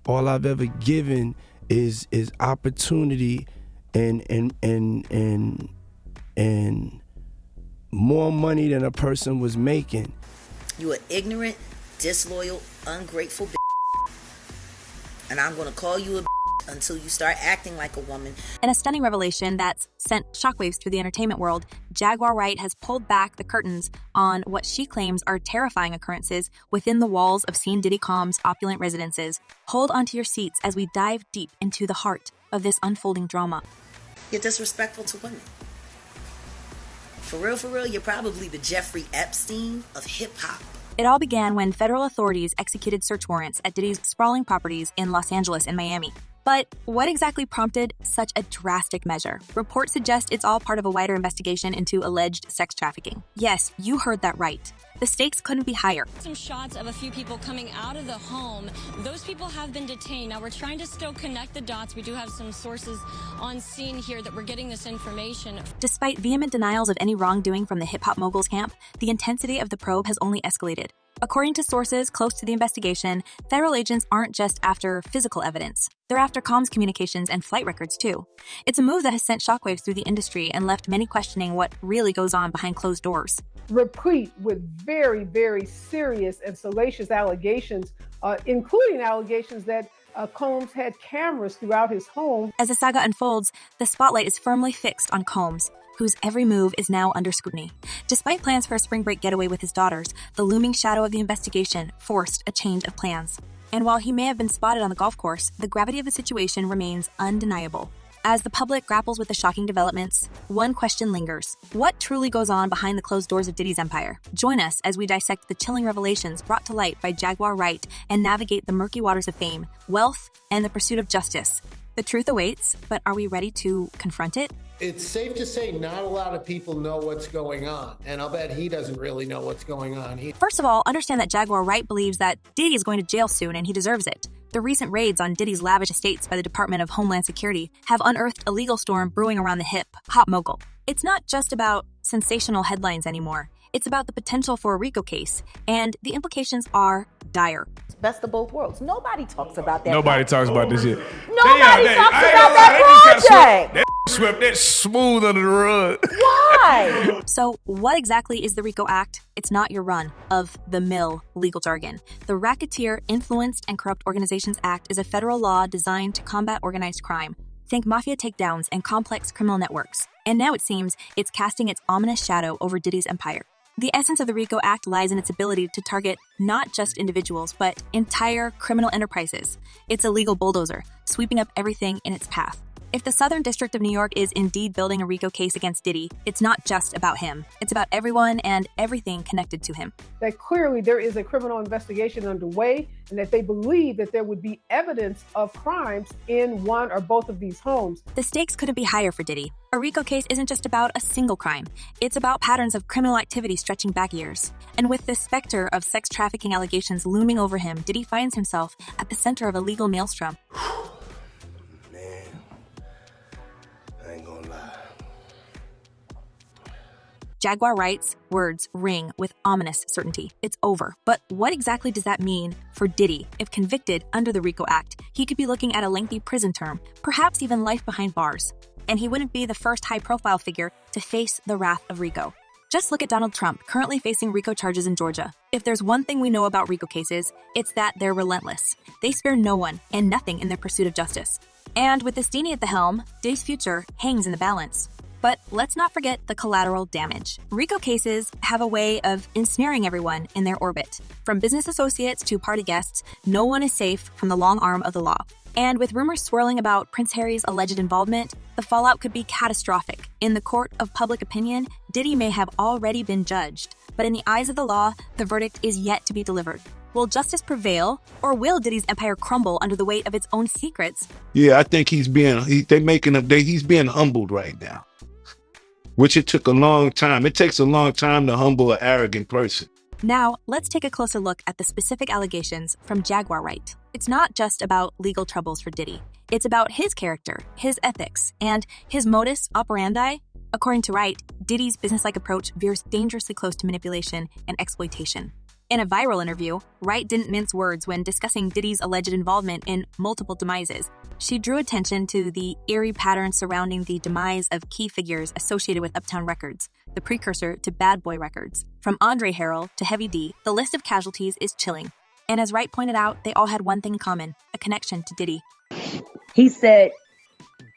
All I've ever given is opportunity and more money than a person was making. You are ignorant, disloyal, ungrateful bitch. And I'm gonna call you a bitch until you start acting like a woman. In a stunning revelation that's sent shockwaves through the entertainment world, Jaguar Wright has pulled back the curtains on what she claims are terrifying occurrences within the walls of Sean Diddy Combs' opulent residences. Hold onto your seats as we dive deep into the heart of this unfolding drama. You're disrespectful to women. For real, you're probably the Jeffrey Epstein of hip-hop. It all began when federal authorities executed search warrants at Diddy's sprawling properties in Los Angeles and Miami. But what exactly prompted such a drastic measure? Reports suggest it's all part of a wider investigation into alleged sex trafficking. Yes, you heard that right. The stakes couldn't be higher. Some shots of a few people coming out of the home. Those people have been detained. Now we're trying to still connect the dots. We do have some sources on scene here that we're getting this information. Despite vehement denials of any wrongdoing from the hip-hop mogul's camp, the intensity of the probe has only escalated. According to sources close to the investigation, federal agents aren't just after physical evidence. They're after comms communications and flight records, too. It's a move that has sent shockwaves through the industry and left many questioning what really goes on behind closed doors. Replete with very, very serious and salacious allegations, including allegations that Combs had cameras throughout his home. As the saga unfolds, the spotlight is firmly fixed on Combs, whose every move is now under scrutiny. Despite plans for a spring break getaway with his daughters, the looming shadow of the investigation forced a change of plans. And while he may have been spotted on the golf course, the gravity of the situation remains undeniable. As the public grapples with the shocking developments, one question lingers. What truly goes on behind the closed doors of Diddy's empire? Join us as we dissect the chilling revelations brought to light by Jaguar Wright and navigate the murky waters of fame, wealth, and the pursuit of justice. The truth awaits, but are we ready to confront it? It's safe to say not a lot of people know what's going on, and I'll bet he doesn't really know what's going on. First of all, understand that Jaguar Wright believes that Diddy is going to jail soon and he deserves it. The recent raids on Diddy's lavish estates by the Department of Homeland Security have unearthed a legal storm brewing around the hip-hop mogul. It's not just about sensational headlines anymore. It's about the potential for a RICO case, and the implications are dire. Best of both worlds. Nobody talks about that. Nobody talks about this shit. Nobody talks about that project. Swept that smooth under the rug. Why? So what exactly is the RICO Act? It's not your run of the mill legal jargon. The Racketeer Influenced and Corrupt Organizations Act is a federal law designed to combat organized crime. Think mafia takedowns and complex criminal networks. And now it seems it's casting its ominous shadow over Diddy's empire. The essence of the RICO Act lies in its ability to target not just individuals, but entire criminal enterprises. It's a legal bulldozer, sweeping up everything in its path. If the Southern District of New York is indeed building a RICO case against Diddy, it's not just about him. It's about everyone and everything connected to him. That clearly there is a criminal investigation underway, and that they believe that there would be evidence of crimes in one or both of these homes. The stakes couldn't be higher for Diddy. A RICO case isn't just about a single crime. It's about patterns of criminal activity stretching back years. And with the specter of sex trafficking allegations looming over him, Diddy finds himself at the center of a legal maelstrom. Jaguar Wright's words ring with ominous certainty. It's over. But what exactly does that mean for Diddy? If convicted under the RICO Act, he could be looking at a lengthy prison term, perhaps even life behind bars. And he wouldn't be the first high-profile figure to face the wrath of RICO. Just look at Donald Trump, currently facing RICO charges in Georgia. If there's one thing we know about RICO cases, it's that they're relentless. They spare no one and nothing in their pursuit of justice. And with this Diddy at the helm, Diddy's future hangs in the balance. But let's not forget the collateral damage. RICO cases have a way of ensnaring everyone in their orbit. From business associates to party guests, no one is safe from the long arm of the law. And with rumors swirling about Prince Harry's alleged involvement, the fallout could be catastrophic. In the court of public opinion, Diddy may have already been judged. But in the eyes of the law, the verdict is yet to be delivered. Will justice prevail, or will Diddy's empire crumble under the weight of its own secrets? Yeah, I think he's being humbled right now. Which it took a long time. It takes a long time to humble an arrogant person. Now, let's take a closer look at the specific allegations from Jaguar Wright. It's not just about legal troubles for Diddy. It's about his character, his ethics, and his modus operandi. According to Wright, Diddy's business-like approach veers dangerously close to manipulation and exploitation. In a viral interview, Wright didn't mince words when discussing Diddy's alleged involvement in multiple demises. She drew attention to the eerie pattern surrounding the demise of key figures associated with Uptown Records, the precursor to Bad Boy Records. From Andre Harrell to Heavy D, the list of casualties is chilling. And as Wright pointed out, they all had one thing in common, a connection to Diddy. He said,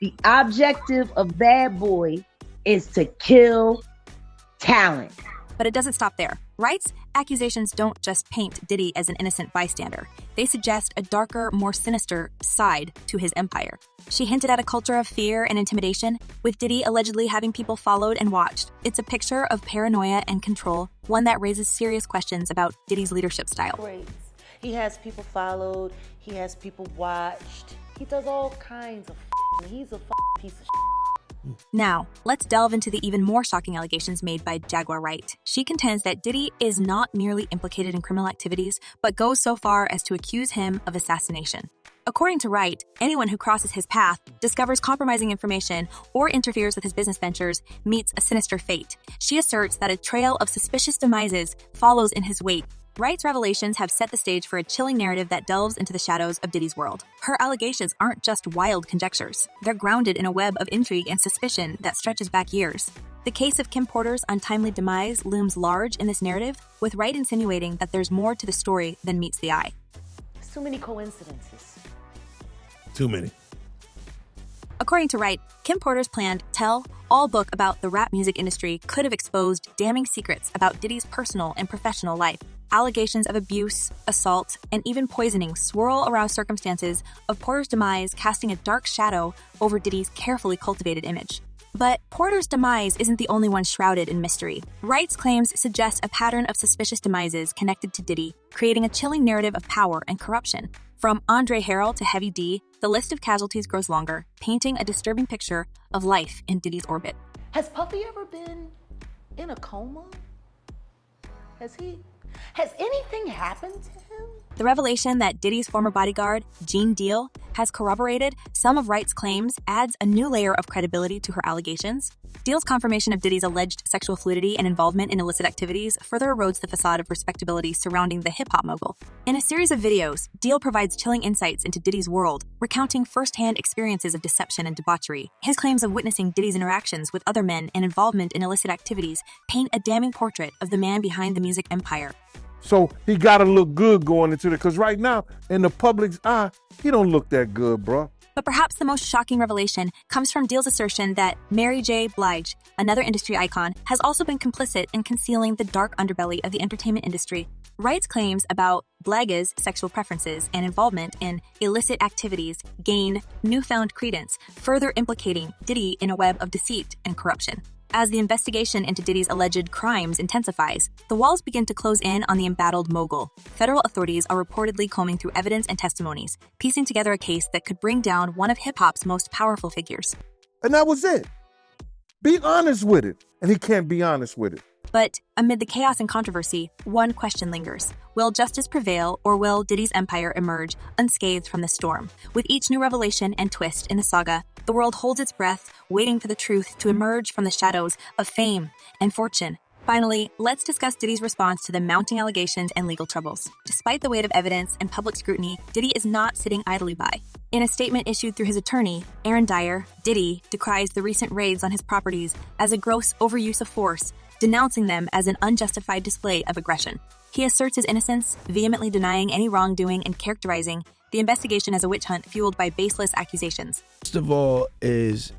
the objective of Bad Boy is to kill talent. But it doesn't stop there. Wright's accusations don't just paint Diddy as an innocent bystander. They suggest a darker, more sinister side to his empire. She hinted at a culture of fear and intimidation, with Diddy allegedly having people followed and watched. It's a picture of paranoia and control, one that raises serious questions about Diddy's leadership style. He has people followed. He has people watched. He does all kinds of he's a piece of Now, let's delve into the even more shocking allegations made by Jaguar Wright. She contends that Diddy is not merely implicated in criminal activities, but goes so far as to accuse him of assassination. According to Wright, anyone who crosses his path, discovers compromising information, or interferes with his business ventures meets a sinister fate. She asserts that a trail of suspicious demises follows in his wake. Wright's revelations have set the stage for a chilling narrative that delves into the shadows of Diddy's world. Her allegations aren't just wild conjectures. They're grounded in a web of intrigue and suspicion that stretches back years. The case of Kim Porter's untimely demise looms large in this narrative, with Wright insinuating that there's more to the story than meets the eye. There's too many coincidences. Too many. According to Wright, Kim Porter's planned Tell All book about the rap music industry could have exposed damning secrets about Diddy's personal and professional life. Allegations of abuse, assault, and even poisoning swirl around circumstances of Porter's demise, casting a dark shadow over Diddy's carefully cultivated image. But Porter's demise isn't the only one shrouded in mystery. Wright's claims suggest a pattern of suspicious demises connected to Diddy, creating a chilling narrative of power and corruption. From Andre Harrell to Heavy D, the list of casualties grows longer, painting a disturbing picture of life in Diddy's orbit. Has Puffy ever been in a coma? Has anything happened to him? The revelation that Diddy's former bodyguard, Gene Deal, has corroborated some of Wright's claims adds a new layer of credibility to her allegations. Deal's confirmation of Diddy's alleged sexual fluidity and involvement in illicit activities further erodes the facade of respectability surrounding the hip-hop mogul. In a series of videos, Deal provides chilling insights into Diddy's world, recounting first-hand experiences of deception and debauchery. His claims of witnessing Diddy's interactions with other men and involvement in illicit activities paint a damning portrait of the man behind the music empire. So he gotta look good going into it, because right now, in the public's eye, he don't look that good, bro. But perhaps the most shocking revelation comes from Deal's assertion that Mary J. Blige, another industry icon, has also been complicit in concealing the dark underbelly of the entertainment industry. Wright's claims about Blige's sexual preferences and involvement in illicit activities gain newfound credence, further implicating Diddy in a web of deceit and corruption. As the investigation into Diddy's alleged crimes intensifies, the walls begin to close in on the embattled mogul. Federal authorities are reportedly combing through evidence and testimonies, piecing together a case that could bring down one of hip-hop's most powerful figures. And that was it. Be honest with it. And he can't be honest with it. But amid the chaos and controversy, one question lingers. Will justice prevail, or will Diddy's empire emerge unscathed from the storm? With each new revelation and twist in the saga, the world holds its breath, waiting for the truth to emerge from the shadows of fame and fortune. Finally, let's discuss Diddy's response to the mounting allegations and legal troubles. Despite the weight of evidence and public scrutiny, Diddy is not sitting idly by. In a statement issued through his attorney, Aaron Dyer, Diddy decries the recent raids on his properties as a gross overuse of force, denouncing them as an unjustified display of aggression. He asserts his innocence, vehemently denying any wrongdoing and characterizing the investigation as a witch hunt fueled by baseless accusations. First of all, is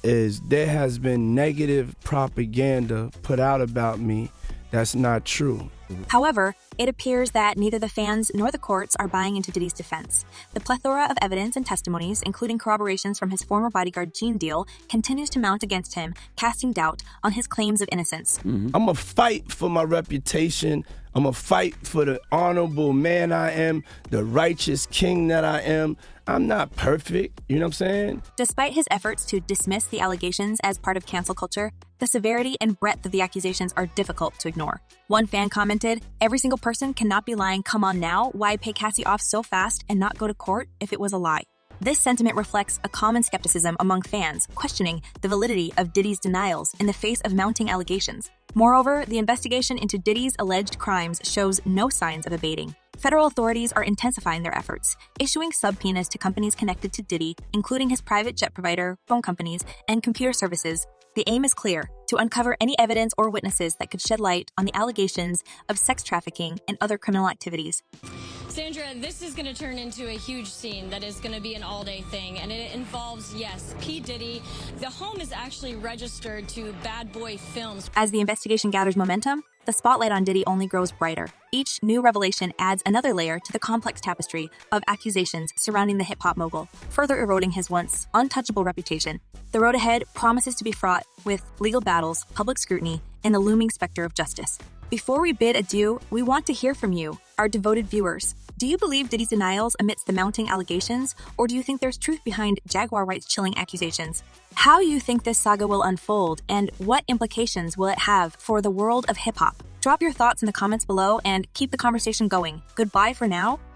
there has been negative propaganda put out about me that's not true. However, it appears that neither the fans nor the courts are buying into Diddy's defense. The plethora of evidence and testimonies, including corroborations from his former bodyguard Gene Deal, continues to mount against him, casting doubt on his claims of innocence. I'm gonna fight for my reputation. I'm gonna fight for the honorable man I am, the righteous king that I am. I'm not perfect, you know what I'm saying? Despite his efforts to dismiss the allegations as part of cancel culture, the severity and breadth of the accusations are difficult to ignore. One fan commented, "Every single person cannot be lying, come on now, why pay Cassie off so fast and not go to court if it was a lie?" This sentiment reflects a common skepticism among fans, questioning the validity of Diddy's denials in the face of mounting allegations. Moreover, the investigation into Diddy's alleged crimes shows no signs of abating. Federal authorities are intensifying their efforts, issuing subpoenas to companies connected to Diddy, including his private jet provider, phone companies, and computer services. The aim is clear: to uncover any evidence or witnesses that could shed light on the allegations of sex trafficking and other criminal activities. Sandra, this is going to turn into a huge scene that is going to be an all-day thing, and it involves, yes, P. Diddy. The home is actually registered to Bad Boy Films. As the investigation gathers momentum, the spotlight on Diddy only grows brighter. Each new revelation adds another layer to the complex tapestry of accusations surrounding the hip-hop mogul, further eroding his once untouchable reputation. The road ahead promises to be fraught with legal battles, public scrutiny, and the looming specter of justice. Before we bid adieu, we want to hear from you, our devoted viewers. Do you believe Diddy's denials amidst the mounting allegations, or do you think there's truth behind Jaguar Wright's chilling accusations? How you think this saga will unfold, and what implications will it have for the world of hip-hop? Drop your thoughts in the comments below and keep the conversation going. Goodbye for now,